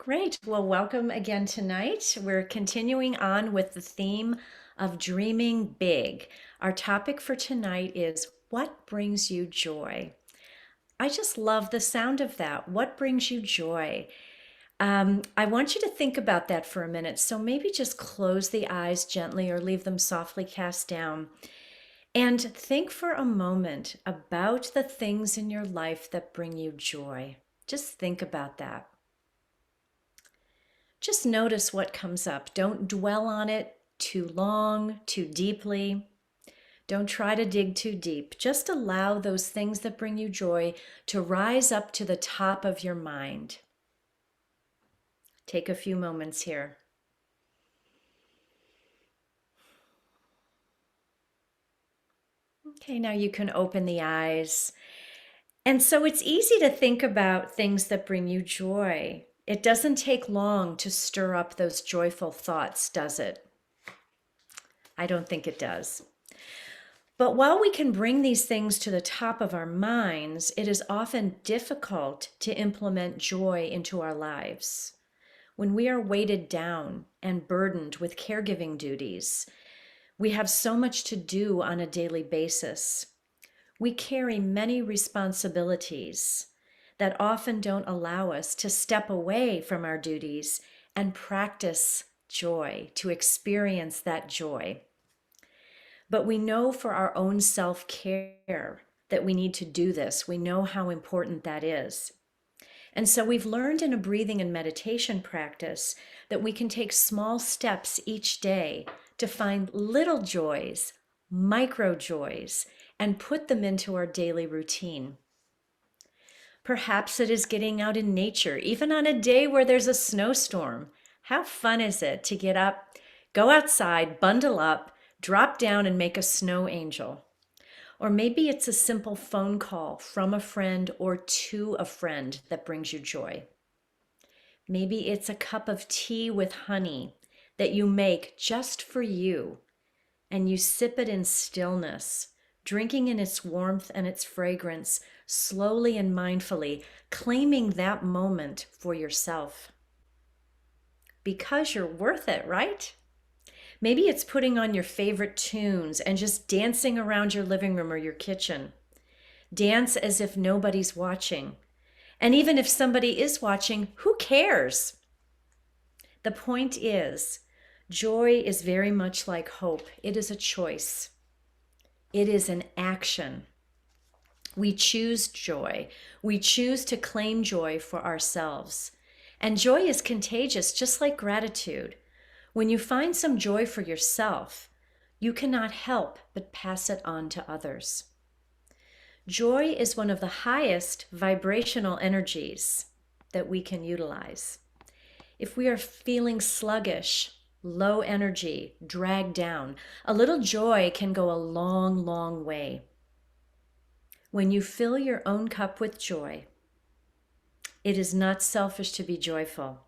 Great. Well, welcome again tonight. We're continuing on with the theme of dreaming big. Our topic for tonight is what brings you joy? I just love the sound of that. What brings you joy? I want you to think about that for a minute. So maybe just close the eyes gently or leave them softly cast down. And think for a moment about the things in your life that bring you joy. Just think about that. Just notice what comes up. Don't dwell on it too long, too deeply. Don't try to dig too deep. Just allow those things that bring you joy to rise up to the top of your mind. Take a few moments here. Okay, now you can open the eyes. And so it's easy to think about things that bring you joy. It doesn't take long to stir up those joyful thoughts, does it? I don't think it does. But while we can bring these things to the top of our minds, it is often difficult to implement joy into our lives. When we are weighted down and burdened with caregiving duties, we have so much to do on a daily basis. We carry many responsibilities that often don't allow us to step away from our duties and practice joy, to experience that joy. But we know for our own self-care that we need to do this. We know how important that is. And so we've learned in a breathing and meditation practice that we can take small steps each day to find little joys, micro joys, and put them into our daily routine. Perhaps it is getting out in nature, even on a day where there's a snowstorm. How fun is it to get up, go outside, bundle up, drop down and make a snow angel? Or maybe it's a simple phone call from a friend or to a friend that brings you joy. Maybe it's a cup of tea with honey that you make just for you, and you sip it in stillness, drinking in its warmth and its fragrance, slowly and mindfully, claiming that moment for yourself. Because you're worth it, right? Maybe it's putting on your favorite tunes and just dancing around your living room or your kitchen. Dance as if nobody's watching. And even if somebody is watching, who cares? The point is, joy is very much like hope. It is a choice. It is an action. We choose joy. We choose to claim joy for ourselves. And joy is contagious, just like gratitude. When you find some joy for yourself, you cannot help but pass it on to others. Joy is one of the highest vibrational energies that we can utilize. If we are feeling sluggish, low energy, dragged down, a little joy can go a long, long way. When you fill your own cup with joy, it is not selfish to be joyful.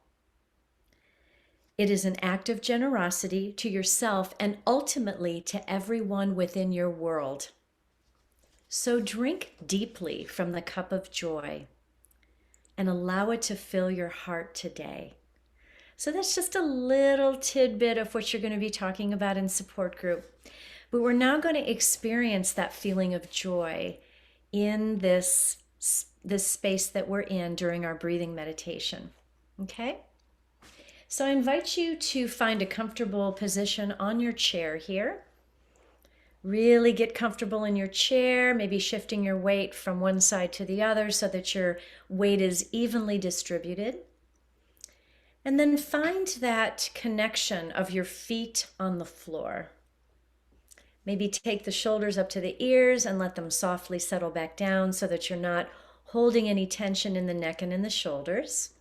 It is an act of generosity to yourself and ultimately to everyone within your world. So drink deeply from the cup of joy and allow it to fill your heart today. So that's just a little tidbit of what you're going to be talking about in support group. But we're now going to experience that feeling of joy in this space that we're in during our breathing meditation. Okay? So I invite you to find a comfortable position on your chair here. Really get comfortable in your chair, maybe shifting your weight from one side to the other so that your weight is evenly distributed. And then find that connection of your feet on the floor. Maybe take the shoulders up to the ears and let them softly settle back down so that you're not holding any tension in the neck and in the shoulders.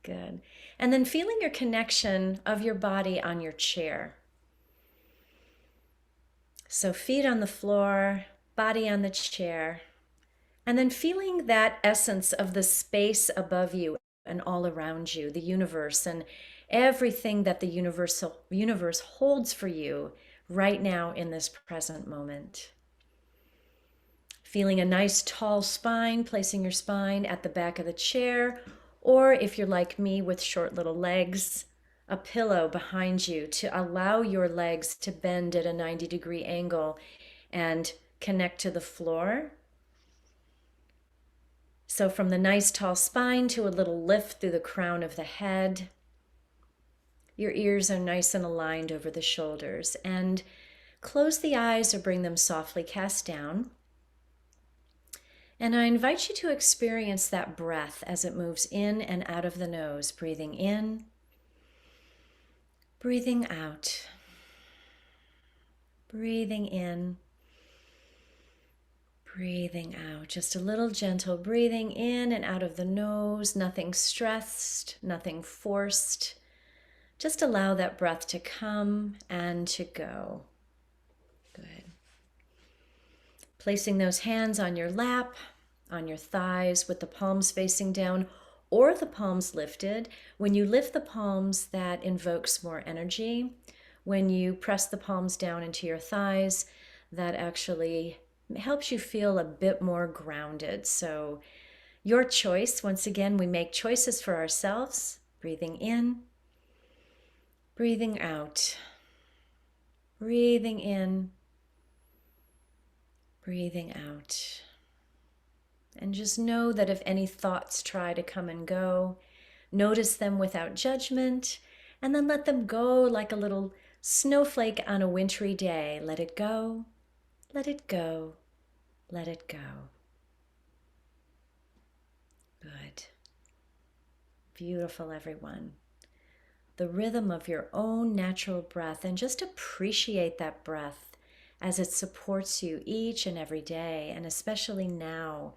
Good. And then feeling your connection of your body on your chair. So feet on the floor, body on the chair, and then feeling that essence of the space above you and all around you, the universe, and everything that the universe holds for you right now in this present moment. Feeling a nice tall spine, placing your spine at the back of the chair Or if you're like me with short little legs, a pillow behind you to allow your legs to bend at a 90-degree angle and connect to the floor. So from the nice tall spine to a little lift through the crown of the head. Your ears are nice and aligned over the shoulders. And close the eyes or bring them softly cast down. And I invite you to experience that breath as it moves in and out of the nose. Breathing in, breathing out, breathing in, breathing out. Just a little gentle breathing in and out of the nose. Nothing stressed, nothing forced. Just allow that breath to come and to go. Good. Placing those hands on your lap, on your thighs with the palms facing down or the palms lifted. When you lift the palms, that invokes more energy. When you press the palms down into your thighs, that actually helps you feel a bit more grounded. So your choice. Once again, we make choices for ourselves. Breathing in, breathing out, breathing in, breathing out. And just know that if any thoughts try to come and go, notice them without judgment, and then let them go like a little snowflake on a wintry day. Let it go, let it go, let it go. Good. Beautiful, everyone. The rhythm of your own natural breath, and just appreciate that breath as it supports you each and every day, and especially now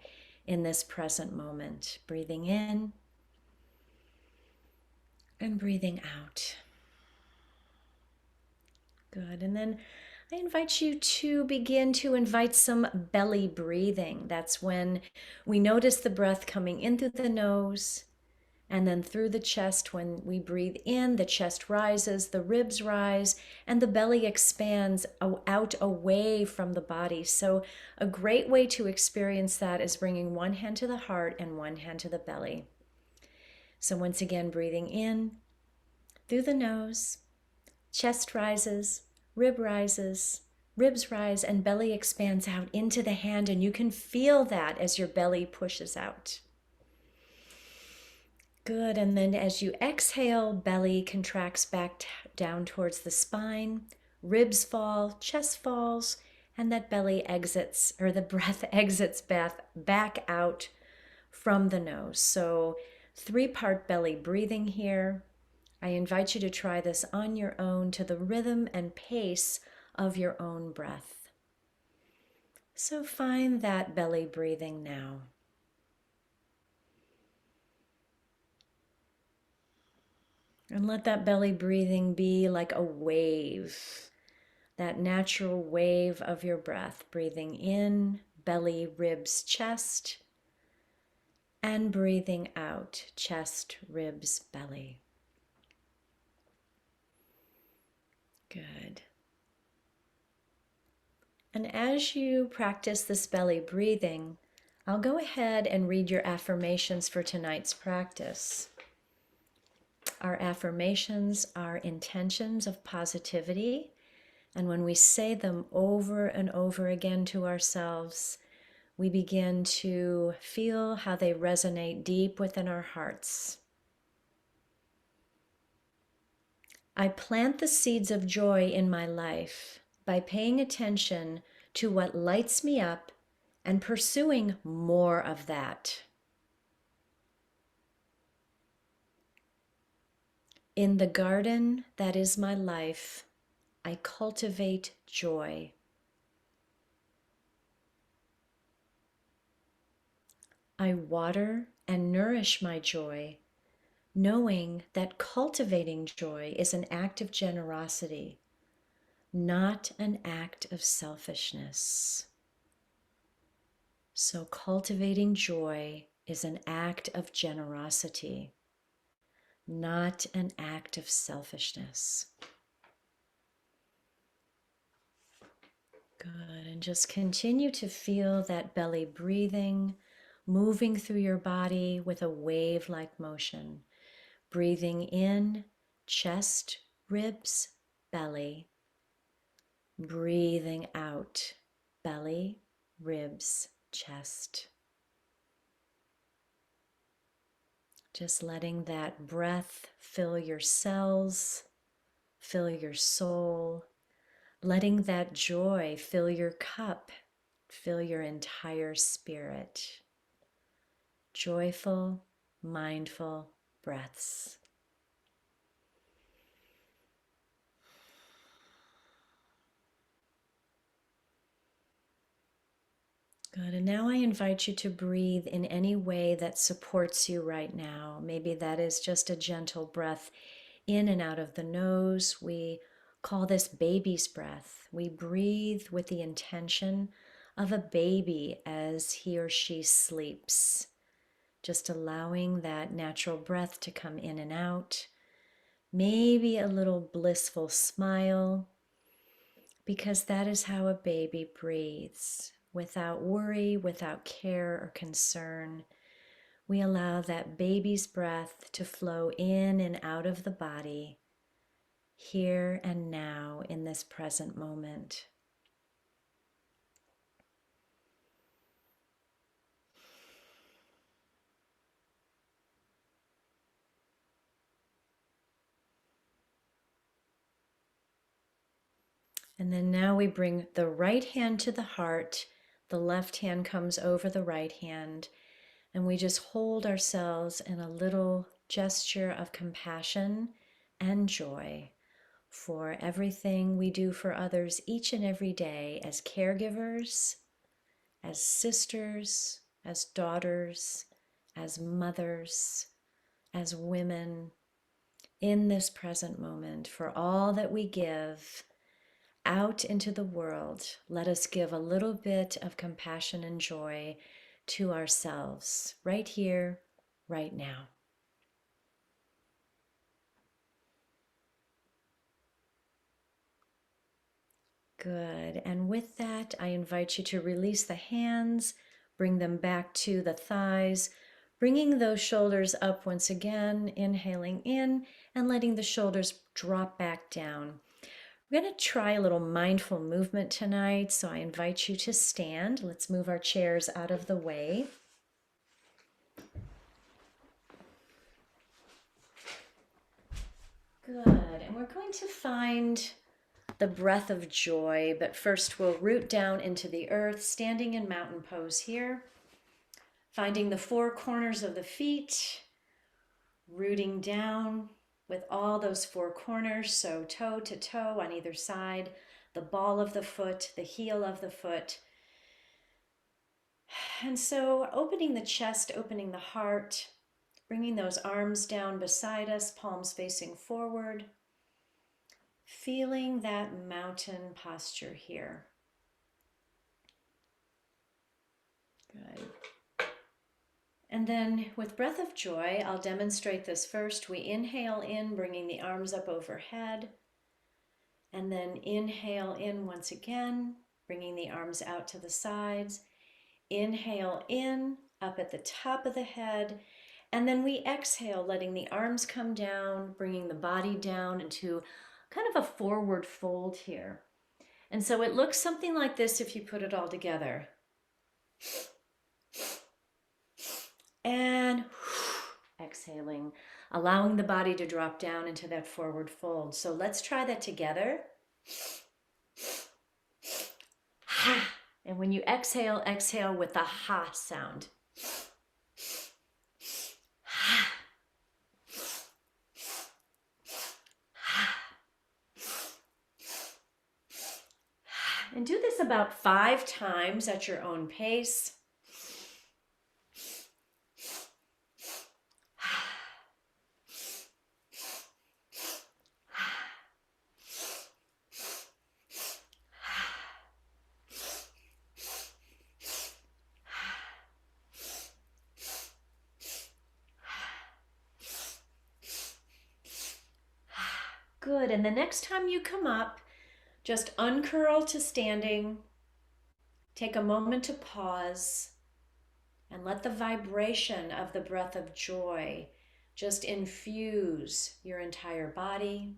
in this present moment. Breathing in and breathing out. Good. And then I invite you to begin to invite some belly breathing. That's when we notice the breath coming in through the nose and then through the chest. When we breathe in, the chest rises, the ribs rise, and the belly expands out away from the body. So a great way to experience that is bringing one hand to the heart and one hand to the belly. So once again, breathing in through the nose, chest rises, ribs rise, and belly expands out into the hand, and you can feel that as your belly pushes out. Good, and then as you exhale, belly contracts back down towards the spine, ribs fall, chest falls, and that belly exits, or the breath exits back out from the nose. So 3-part belly breathing here. I invite you to try this on your own to the rhythm and pace of your own breath. So find that belly breathing now. And let that belly breathing be like a wave, that natural wave of your breath. Breathing in, belly, ribs, chest, and breathing out, chest, ribs, belly. Good. And as you practice this belly breathing, I'll go ahead and read your affirmations for tonight's practice. Our affirmations are intentions of positivity, and when we say them over and over again to ourselves, we begin to feel how they resonate deep within our hearts. I plant the seeds of joy in my life by paying attention to what lights me up and pursuing more of that. In the garden that is my life, I cultivate joy. I water and nourish my joy, knowing that cultivating joy is an act of generosity, not an act of selfishness. So cultivating joy is an act of generosity, not an act of selfishness. Good, and just continue to feel that belly breathing moving through your body with a wave-like motion. Breathing in, chest, ribs, belly. Breathing out, belly, ribs, chest. Just letting that breath fill your cells, fill your soul, letting that joy fill your cup, fill your entire spirit. Joyful, mindful breaths. Good. And now I invite you to breathe in any way that supports you right now. Maybe that is just a gentle breath in and out of the nose. We call this baby's breath. We breathe with the intention of a baby as he or she sleeps. Just allowing that natural breath to come in and out. Maybe a little blissful smile, because that is how a baby breathes. Without worry, without care or concern, we allow that baby's breath to flow in and out of the body, here and now in this present moment. And then now we bring the right hand to the heart, the left hand comes over the right hand, and we just hold ourselves in a little gesture of compassion and joy for everything we do for others each and every day as caregivers, as sisters, as daughters, as mothers, as women in this present moment. For all that we give out into the world, let us give a little bit of compassion and joy to ourselves right here, right now. Good. And with that, I invite you to release the hands, bring them back to the thighs, bringing those shoulders up once again, inhaling in and letting the shoulders drop back down. We're going to try a little mindful movement tonight, so I invite you to stand. Let's move our chairs out of the way. Good. And we're going to find the breath of joy, but first we'll root down into the earth, standing in mountain pose here, finding the four corners of the feet, rooting down with all those four corners, so toe to toe on either side, the ball of the foot, the heel of the foot. And so opening the chest, opening the heart, bringing those arms down beside us, palms facing forward, feeling that mountain posture here. Good. And then with breath of joy, I'll demonstrate this first. We inhale in, bringing the arms up overhead. And then inhale in once again, bringing the arms out to the sides. Inhale in, up at the top of the head. And then we exhale, letting the arms come down, bringing the body down into kind of a forward fold here. And so it looks something like this if you put it all together. And exhaling, allowing the body to drop down into that forward fold. So let's try that together. And when you exhale, exhale with the ha sound. And do this about 5 times at your own pace. Good. And the next time you come up, just uncurl to standing. Take a moment to pause. And let the vibration of the breath of joy just infuse your entire body.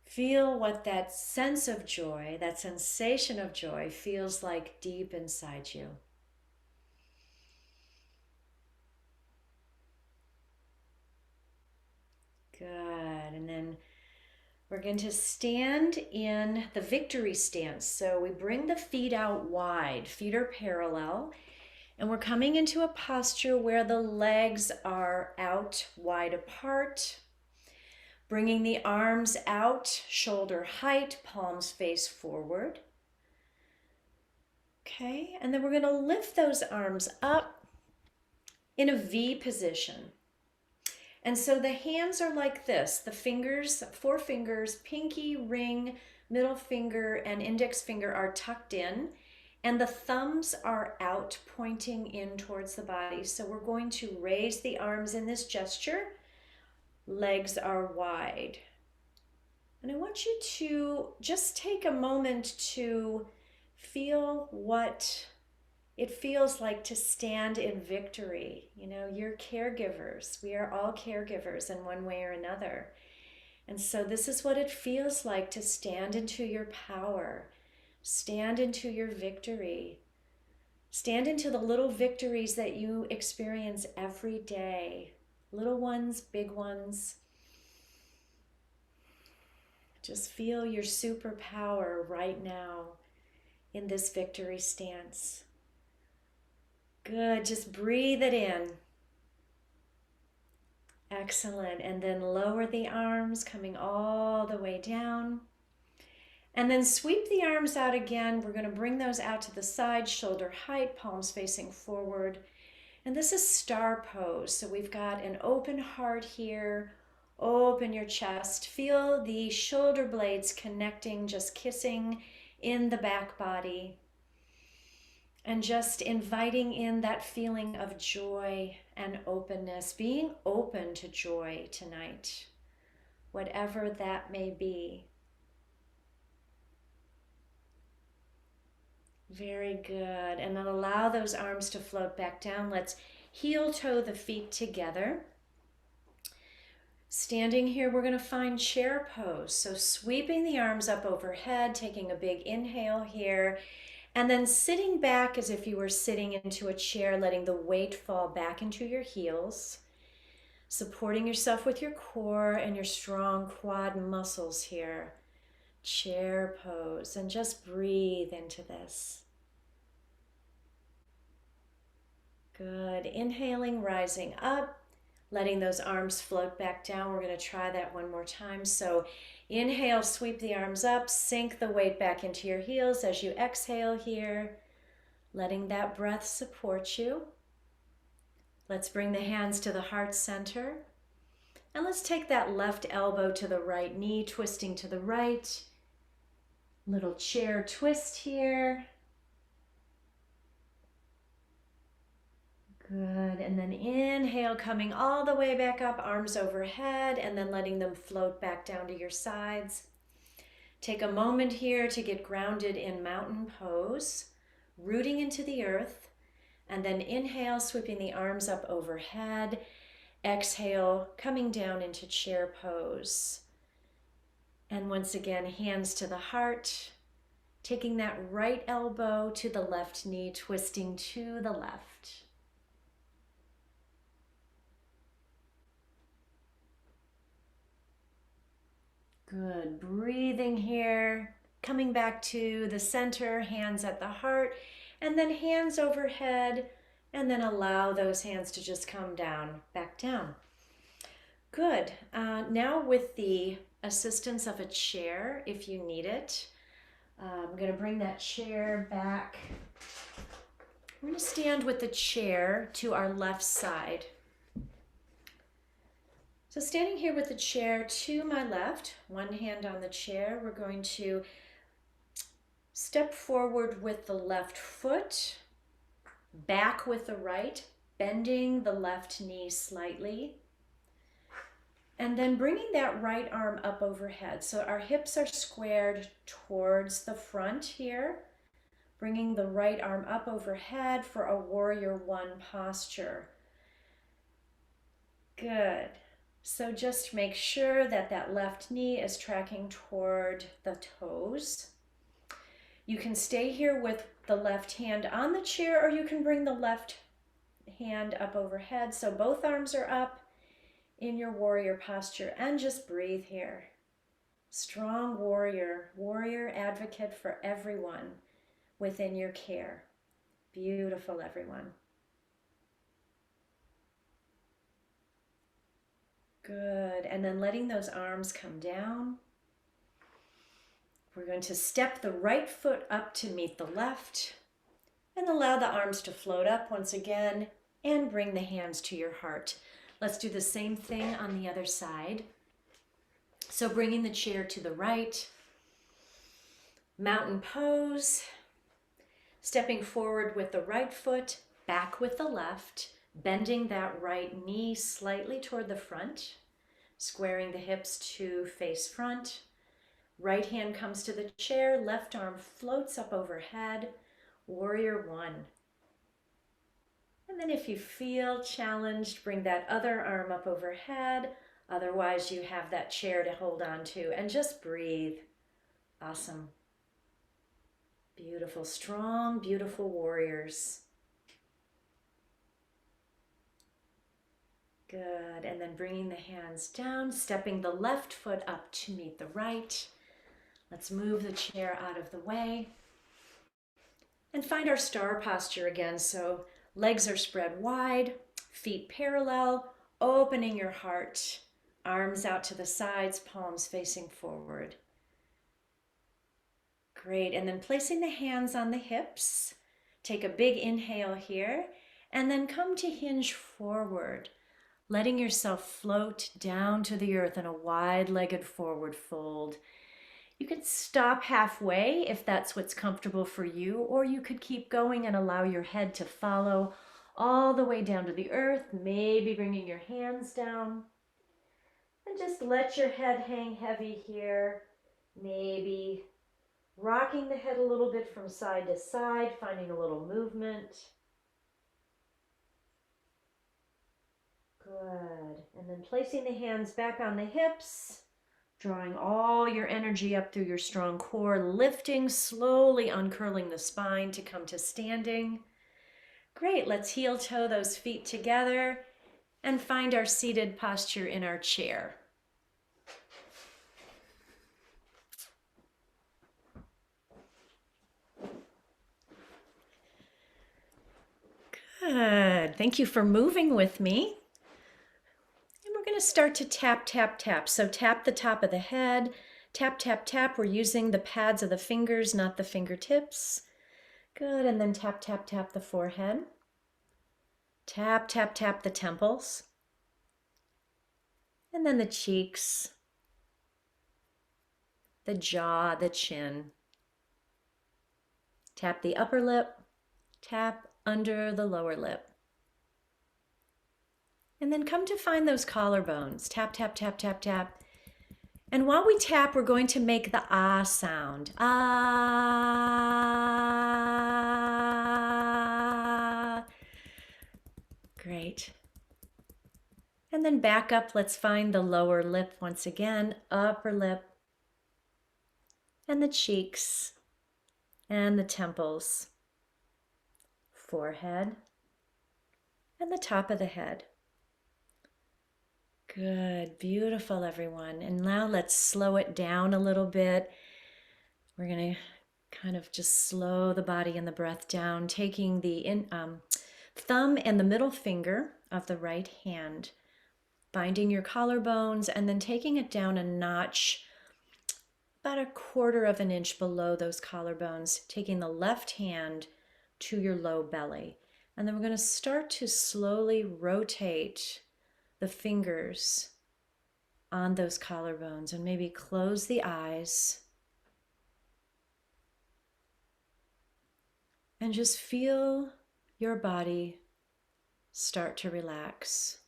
Feel what that sense of joy, that sensation of joy feels like deep inside you. Good. And then we're going to stand in the victory stance. So we bring the feet out wide, feet are parallel, and we're coming into a posture where the legs are out wide apart. Bringing the arms out, shoulder height, palms face forward. Okay, and then we're going to lift those arms up in a V position. And so the hands are like this. The fingers, 4 fingers, pinky, ring, middle finger, and index finger are tucked in. And the thumbs are out, pointing in towards the body. So we're going to raise the arms in this gesture. Legs are wide. And I want you to just take a moment to feel what it feels like to stand in victory. You know, you're caregivers. We are all caregivers in one way or another. And so this is what it feels like to stand into your power, stand into your victory, stand into the little victories that you experience every day, little ones, big ones. Just feel your superpower right now in this victory stance. Good, just breathe it in. Excellent, and then lower the arms, coming all the way down. And then sweep the arms out again. We're going to bring those out to the side, shoulder height, palms facing forward. And this is star pose. So we've got an open heart here. Open your chest. Feel the shoulder blades connecting, just kissing in the back body. And just inviting in that feeling of joy and openness, being open to joy tonight, whatever that may be. Very good. And then allow those arms to float back down. Let's heel toe the feet together. Standing here, we're going to find chair pose. So sweeping the arms up overhead, taking a big inhale here, and then sitting back as if you were sitting into a chair, letting the weight fall back into your heels, supporting yourself with your core and your strong quad muscles here. Chair pose, and just breathe into this. Good. Inhaling, rising up. Letting those arms float back down. We're going to try that one more time. So inhale, sweep the arms up, sink the weight back into your heels as you exhale here, letting that breath support you. Let's bring the hands to the heart center. And let's take that left elbow to the right knee, twisting to the right. Little chair twist here. Good, and then inhale, coming all the way back up, arms overhead, and then letting them float back down to your sides. Take a moment here to get grounded in mountain pose, rooting into the earth, and then inhale, sweeping the arms up overhead. Exhale, coming down into chair pose. And once again, hands to the heart, taking that right elbow to the left knee, twisting to the left. Good, breathing here, coming back to the center, hands at the heart, and then hands overhead, and then allow those hands to just come down, back down. Good, now with the assistance of a chair, if you need it, I'm going to bring that chair back. We're going to stand with the chair to our left side. So standing here with the chair to my left, one hand on the chair, we're going to step forward with the left foot, back with the right, bending the left knee slightly, and then bringing that right arm up overhead. So our hips are squared towards the front here, Bringing the right arm up overhead for a warrior one posture. Good. So just make sure that that left knee is tracking toward the toes. You can stay here with the left hand on the chair, or you can bring the left hand up overhead so both arms are up in your warrior posture, and just breathe here. Strong warrior, warrior advocate for everyone within your care. Beautiful, everyone. Good. And then letting those arms come down. We're going to step the right foot up to meet the left and allow the arms to float up once again and bring the hands to your heart. Let's do the same thing on the other side. So bringing the chair to the right, mountain pose, stepping forward with the right foot, back with the left, bending that right knee slightly toward the front, squaring the hips to face front. Right hand comes to the chair, left arm floats up overhead, warrior one. And then if you feel challenged, bring that other arm up overhead. Otherwise, you have that chair to hold on to and just breathe. Awesome. Beautiful, strong, beautiful warriors. Good. And then bringing the hands down, stepping the left foot up to meet the right. Let's move the chair out of the way and find our star posture again. So legs are spread wide, feet parallel, opening your heart, arms out to the sides, palms facing forward. Great. And then placing the hands on the hips, take a big inhale here, and then come to hinge forward, letting yourself float down to the earth in a wide-legged forward fold. You could stop halfway if that's what's comfortable for you, or you could keep going and allow your head to follow all the way down to the earth, maybe bringing your hands down. And just let your head hang heavy here, maybe rocking the head a little bit from side to side, finding a little movement. Good. And then placing the hands back on the hips, drawing all your energy up through your strong core, lifting, slowly uncurling the spine to come to standing. Great, let's heel toe those feet together and find our seated posture in our chair. Good, thank you for moving with me. We're going to start to tap, tap, tap. So tap the top of the head, tap, tap, tap. We're using the pads of the fingers, not the fingertips. Good, and then tap, tap, tap the forehead. Tap, tap, tap the temples. And then the cheeks, the jaw, the chin. Tap the upper lip, tap under the lower lip. And then come to find those collarbones. Tap, tap, tap, tap, tap. And while we tap, we're going to make the ah sound. Ah. Great. And then back up. Let's find the lower lip once again. Upper lip. And the cheeks. And the temples. Forehead. And the top of the head. Good, beautiful, everyone. And now let's slow it down a little bit. We're going to kind of just slow the body and the breath down, taking the thumb and the middle finger of the right hand, binding your collarbones, and then taking it down a notch, about 1/4 of an inch below those collarbones, taking the left hand to your low belly. And then we're going to start to slowly rotate the fingers on those collarbones and maybe close the eyes and just feel your body start to relax.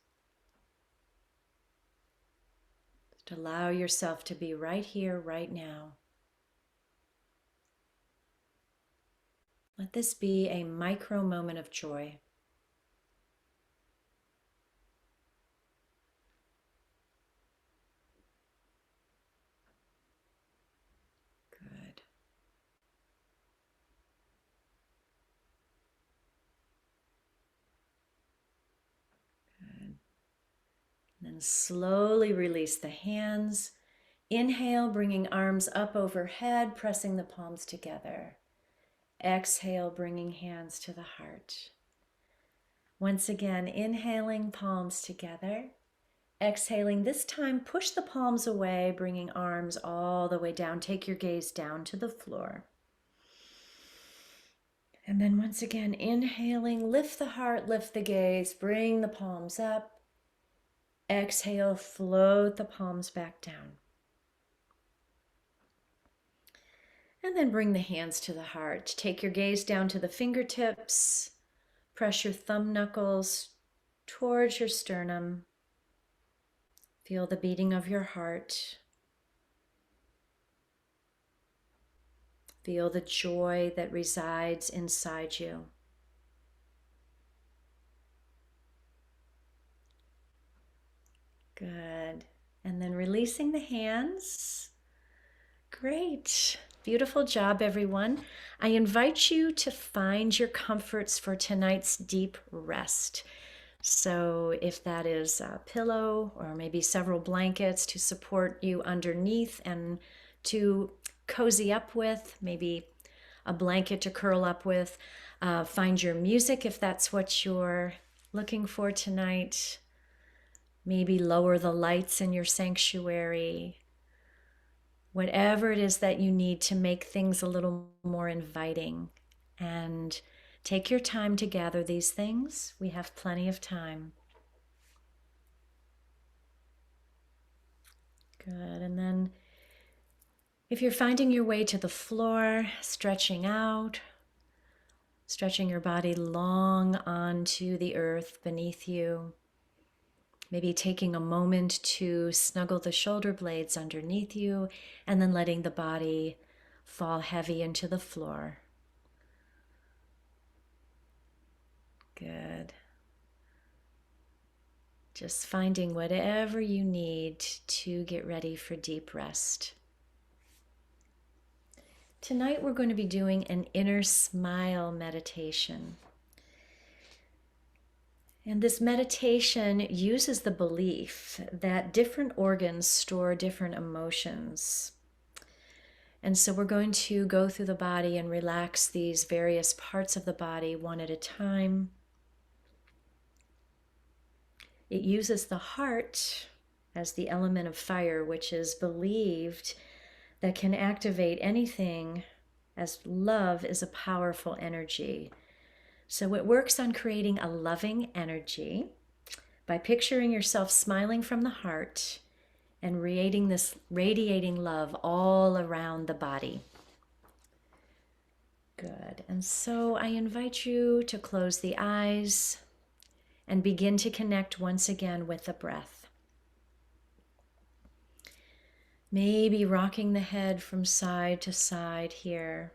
Just allow yourself to be right here, right now. Let this be a micro moment of joy. Good. Good. Then slowly release the hands. Inhale, bringing arms up overhead, pressing the palms together. Exhale, bringing hands to the heart. Once again, inhaling, palms together. Exhaling, this time push the palms away, bringing arms all the way down. Take your gaze down to the floor. And then once again, inhaling, lift the heart, lift the gaze, bring the palms up. Exhale, float the palms back down. And then bring the hands to the heart. Take your gaze down to the fingertips. Press your thumb knuckles towards your sternum. Feel the beating of your heart. Feel the joy that resides inside you. Good. And then releasing the hands. Great. Beautiful job, everyone. I invite you to find your comforts for tonight's deep rest. So if that is a pillow or maybe several blankets to support you underneath and to cozy up with, maybe a blanket to curl up with. Find your music if that's what you're looking for tonight. Maybe lower the lights in your sanctuary. Whatever it is that you need to make things a little more inviting. And take your time to gather these things. We have plenty of time. Good. And then if you're finding your way to the floor, stretching out, stretching your body long onto the earth beneath you. Maybe taking a moment to snuggle the shoulder blades underneath you and then letting the body fall heavy into the floor. Good. Just finding whatever you need to get ready for deep rest. Tonight we're going to be doing an inner smile meditation. And this meditation uses the belief that different organs store different emotions. And so we're going to go through the body and relax these various parts of the body one at a time. It uses the heart as the element of fire, which is believed that can activate anything, as love is a powerful energy. So it works on creating a loving energy by picturing yourself smiling from the heart and radiating love all around the body. Good. And so I invite you to close the eyes and begin to connect once again with the breath. Maybe rocking the head from side to side here,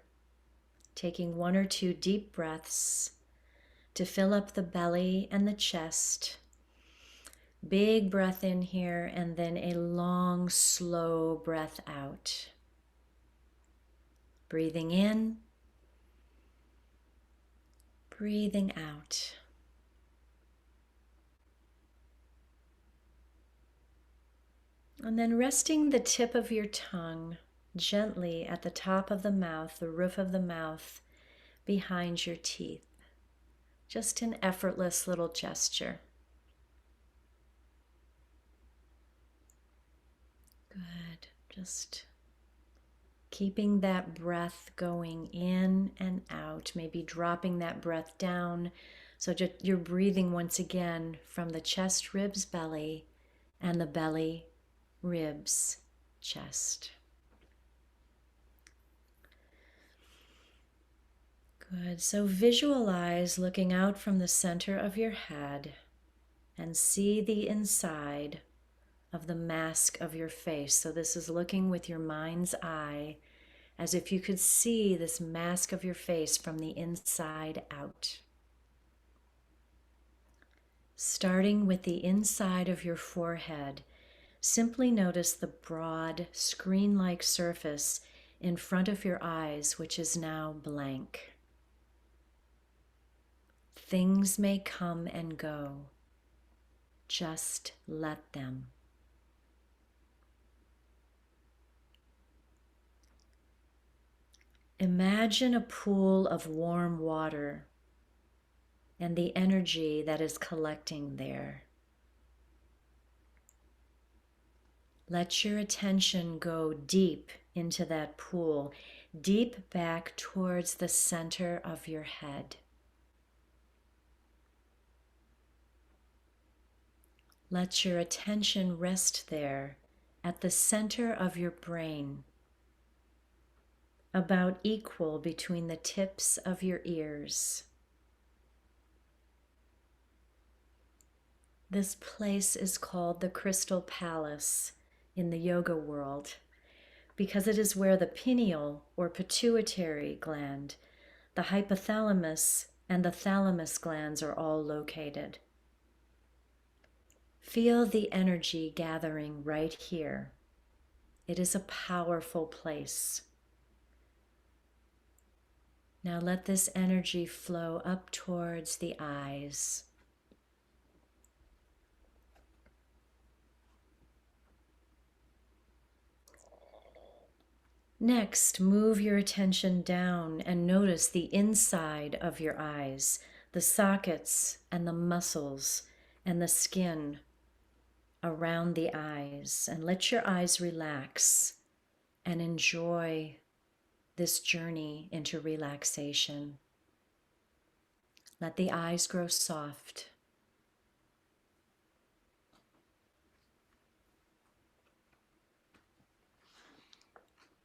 taking 1 or 2 deep breaths to fill up the belly and the chest. Big breath in here and then a long, slow breath out. Breathing in, breathing out. And then resting the tip of your tongue gently at the top of the mouth, the roof of the mouth, behind your teeth. Just an effortless little gesture. Good. Just keeping that breath going in and out, maybe dropping that breath down. So you're breathing once again from the chest, ribs, belly, and the belly, ribs, chest. Good. So visualize looking out from the center of your head and see the inside of the mask of your face. So this is looking with your mind's eye as if you could see this mask of your face from the inside out. Starting with the inside of your forehead, simply notice the broad, screen-like surface in front of your eyes, which is now blank. Things may come and go. Just let them. Imagine a pool of warm water and the energy that is collecting there. Let your attention go deep into that pool, deep back towards the center of your head. Let your attention rest there at the center of your brain, about equal between the tips of your ears. This place is called the Crystal Palace in the yoga world because it is where the pineal or pituitary gland, the hypothalamus, and the thalamus glands are all located. Feel the energy gathering right here. It is a powerful place. Now let this energy flow up towards the eyes. Next, move your attention down and notice the inside of your eyes, the sockets and the muscles and the skin around the eyes. And let your eyes relax and enjoy this journey into relaxation. Let the eyes grow soft.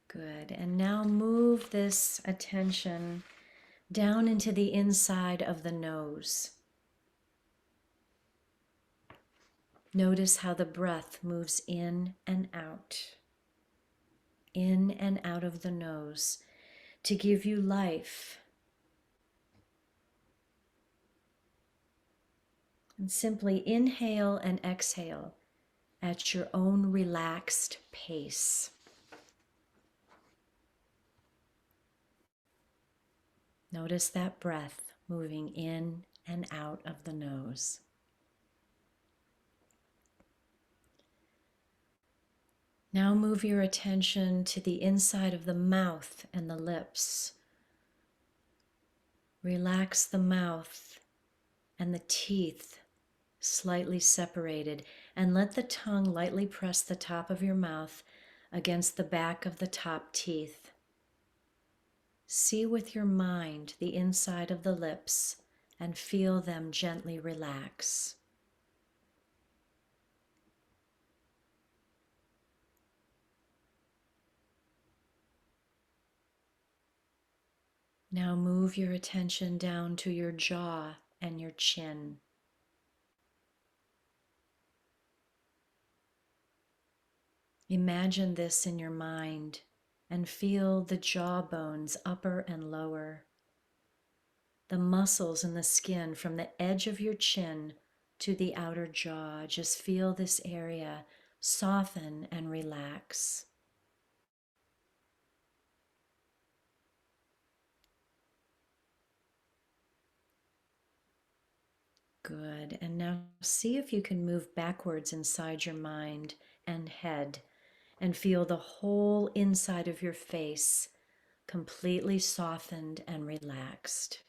Good. And now move this attention down into the inside of the nose. Notice how the breath moves in and out of the nose to give you life. And simply inhale and exhale at your own relaxed pace. Notice that breath moving in and out of the nose. Now move your attention to the inside of the mouth and the lips. Relax the mouth and the teeth slightly separated, and let the tongue lightly press the top of your mouth against the back of the top teeth. See with your mind the inside of the lips and feel them gently relax. Now move your attention down to your jaw and your chin. Imagine this in your mind and feel the jaw bones, upper and lower, the muscles and the skin from the edge of your chin to the outer jaw. Just feel this area soften and relax. Good. And now see if you can move backwards inside your mind and head and feel the whole inside of your face completely softened and relaxed.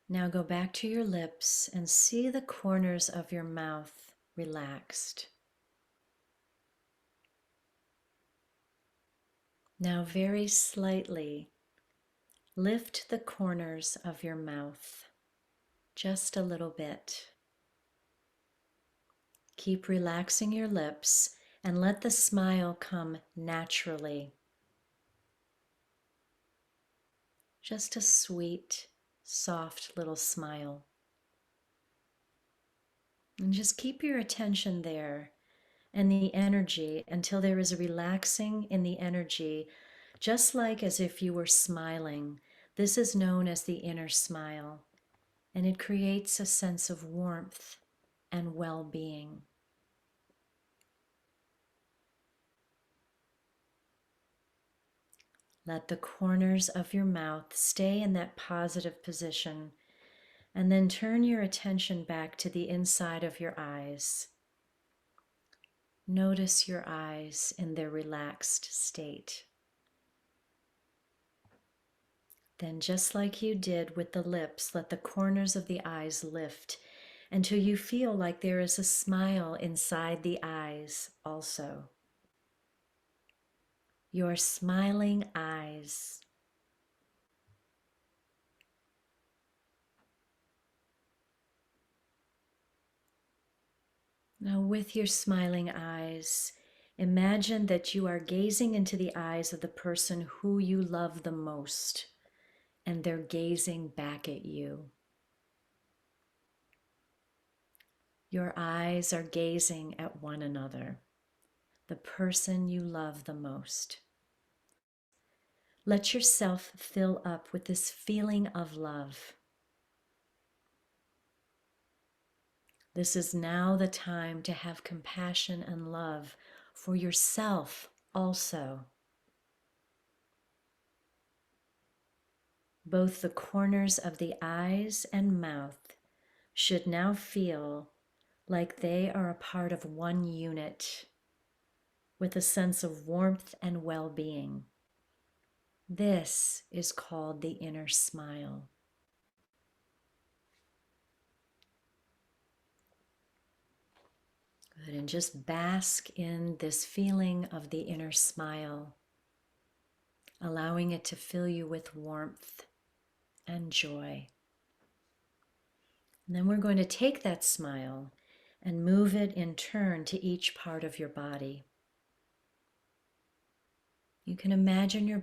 Now go back to your lips and see the corners of your mouth relaxed. Now very slightly lift the corners of your mouth just a little bit. Keep relaxing your lips and let the smile come naturally. Just a sweet, soft little smile. And just keep your attention there and the energy until there is a relaxing in the energy, just like as if you were smiling. This is known as the inner smile, and it creates a sense of warmth and well-being. Let the corners of your mouth stay in that positive position, and then turn your attention back to the inside of your eyes. Notice your eyes in their relaxed state. Then, just like you did with the lips, let the corners of the eyes lift until you feel like there is a smile inside the eyes also. Your smiling eyes. Now, with your smiling eyes, imagine that you are gazing into the eyes of the person who you love the most, and they're gazing back at you. Your eyes are gazing at one another, the person you love the most. Let yourself fill up with this feeling of love. This is now the time to have compassion and love for yourself also. Both the corners of the eyes and mouth should now feel like they are a part of one unit with a sense of warmth and well-being. This is called the inner smile. Good, and just bask in this feeling of the inner smile, allowing it to fill you with warmth and joy. And then we're going to take that smile and move it in turn to each part of your body. You can imagine your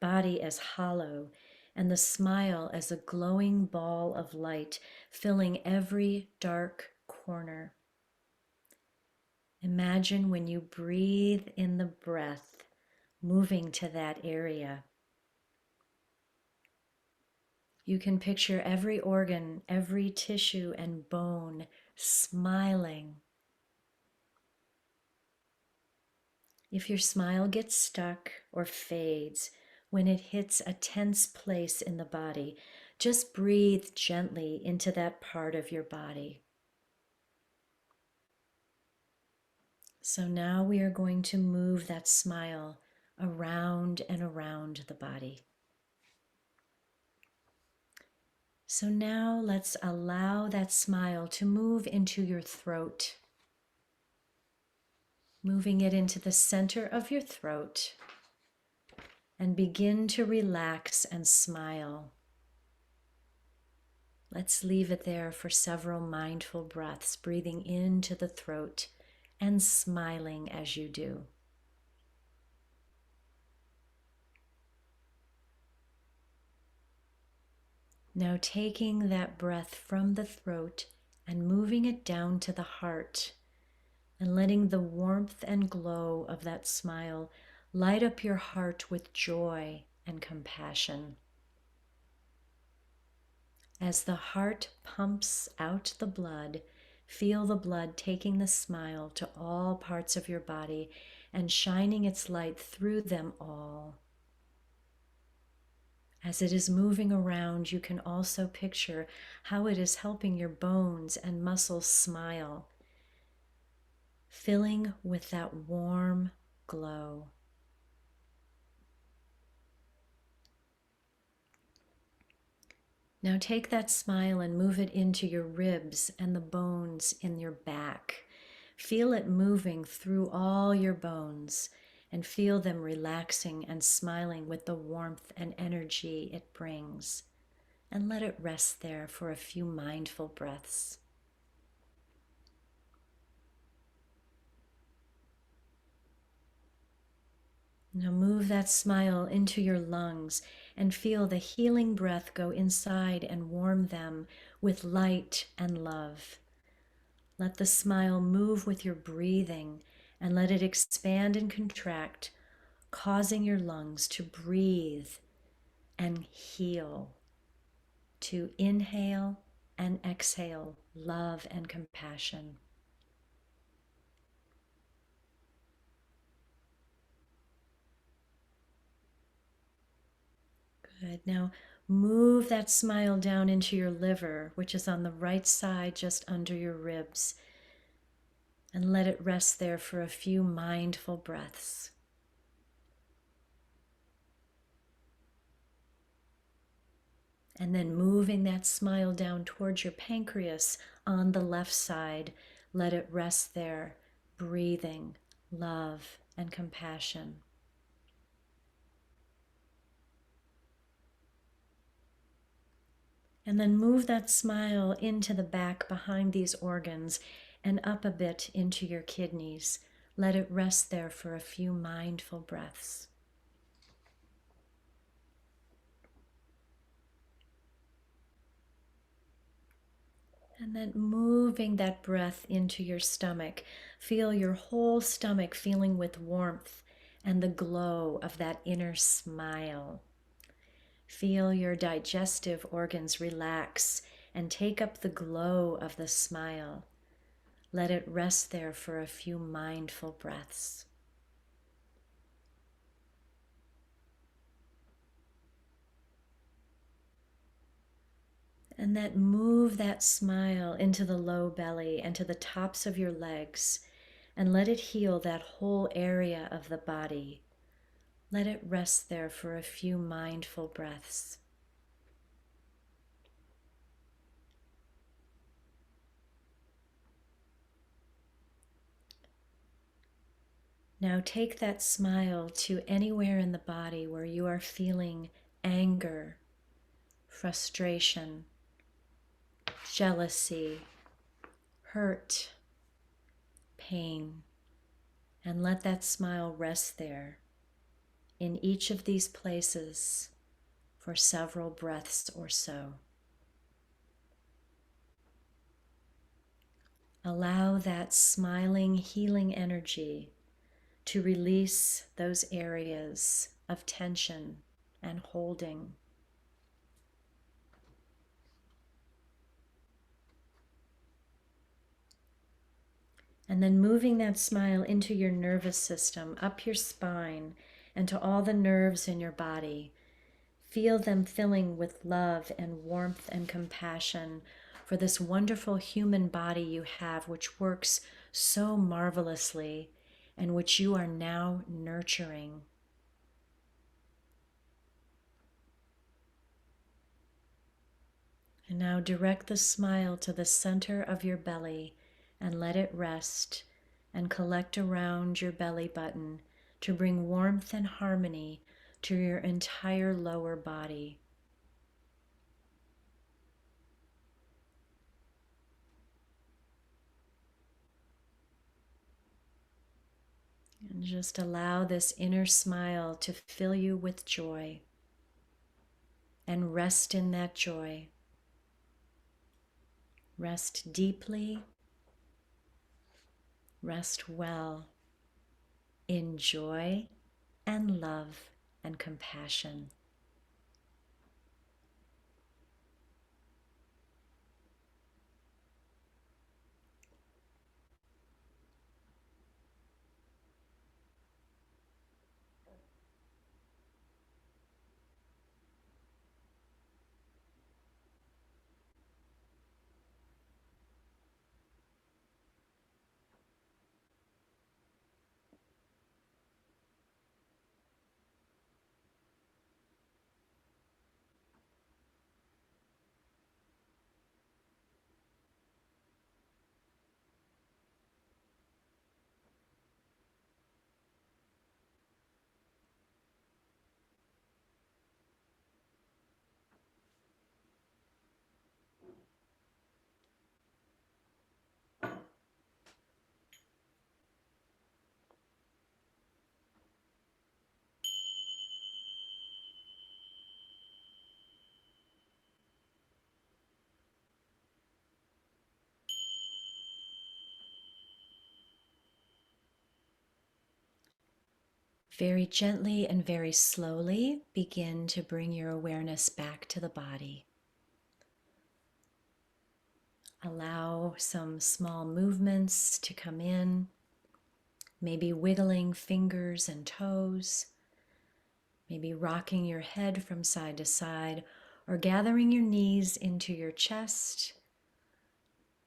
body as hollow and the smile as a glowing ball of light filling every dark corner. Imagine when you breathe in the breath, moving to that area. You can picture every organ, every tissue and bone smiling. If your smile gets stuck or fades when it hits a tense place in the body, just breathe gently into that part of your body. So now we are going to move that smile around and around the body. So now let's allow that smile to move into your throat, moving it into the center of your throat, and begin to relax and smile. Let's leave it there for several mindful breaths, breathing into the throat and smiling as you do. Now taking that breath from the throat and moving it down to the heart, and letting the warmth and glow of that smile light up your heart with joy and compassion. As the heart pumps out the blood, feel the blood taking the smile to all parts of your body and shining its light through them all. As it is moving around, you can also picture how it is helping your bones and muscles smile, filling with that warm glow. Now take that smile and move it into your ribs and the bones in your back. Feel it moving through all your bones and feel them relaxing and smiling with the warmth and energy it brings. And let it rest there for a few mindful breaths. Now move that smile into your lungs and feel the healing breath go inside and warm them with light and love. Let the smile move with your breathing and let it expand and contract, causing your lungs to breathe and heal, to inhale and exhale love and compassion. Good. Now move that smile down into your liver, which is on the right side just under your ribs, and let it rest there for a few mindful breaths. And then moving that smile down towards your pancreas on the left side, let it rest there, breathing love and compassion. And then move that smile into the back behind these organs and up a bit into your kidneys. Let it rest there for a few mindful breaths. And then moving that breath into your stomach. Feel your whole stomach filling with warmth and the glow of that inner smile. Feel your digestive organs relax and take up the glow of the smile. Let it rest there for a few mindful breaths. And then move that smile into the low belly and to the tops of your legs, and let it heal that whole area of the body. Let it rest there for a few mindful breaths. Now take that smile to anywhere in the body where you are feeling anger, frustration, jealousy, hurt, pain, and let that smile rest there in each of these places for several breaths or so. Allow that smiling, healing energy to release those areas of tension and holding. And then moving that smile into your nervous system, up your spine, and to all the nerves in your body. Feel them filling with love and warmth and compassion for this wonderful human body you have, which works so marvelously and which you are now nurturing. And now direct the smile to the center of your belly and let it rest and collect around your belly button to bring warmth and harmony to your entire lower body. And just allow this inner smile to fill you with joy and rest in that joy. Rest deeply, rest well, in joy and love and compassion. Very gently and very slowly begin to bring your awareness back to the body. Allow some small movements to come in, maybe wiggling fingers and toes, maybe rocking your head from side to side, or gathering your knees into your chest,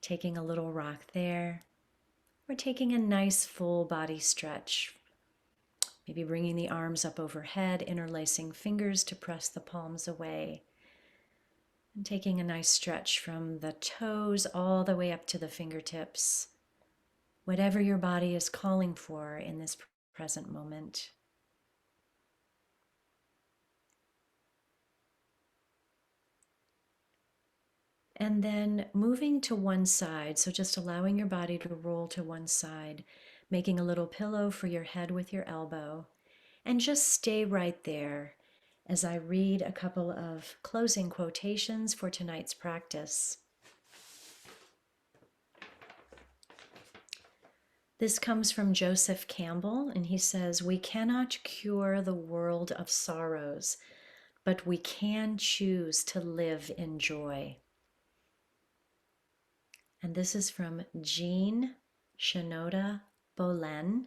taking a little rock there, or taking a nice full body stretch. Maybe bringing the arms up overhead, interlacing fingers to press the palms away. And taking a nice stretch from the toes all the way up to the fingertips. Whatever your body is calling for in this present moment. And then moving to one side, so just allowing your body to roll to one side, making a little pillow for your head with your elbow, and just stay right there as I read a couple of closing quotations for tonight's practice. This comes from Joseph Campbell, and he says, "We cannot cure the world of sorrows, but we can choose to live in joy." And this is from Jean Shinoda Bolen.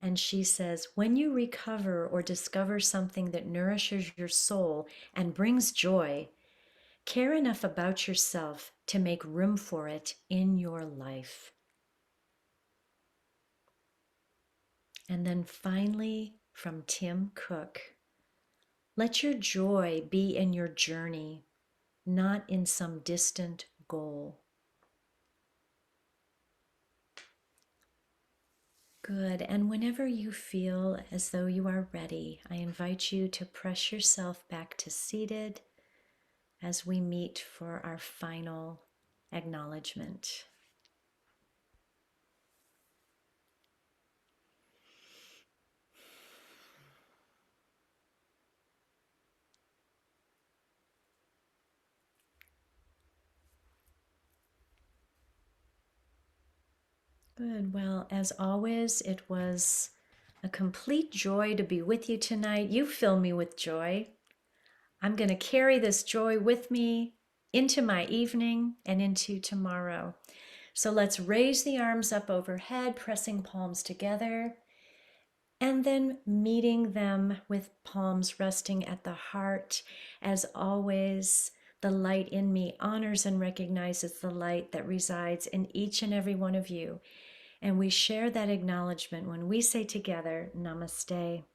And she says, "When you recover or discover something that nourishes your soul and brings joy, care enough about yourself to make room for it in your life." And then finally, from Tim Cook, "Let your joy be in your journey, not in some distant goal." Good. And whenever you feel as though you are ready, I invite you to press yourself back to seated as we meet for our final acknowledgement. Good. Well, as always, it was a complete joy to be with you tonight. You fill me with joy. I'm going to carry this joy with me into my evening and into tomorrow. So let's raise the arms up overhead, pressing palms together, and then meeting them with palms resting at the heart. As always, the light in me honors and recognizes the light that resides in each and every one of you. And we share that acknowledgement when we say together, Namaste.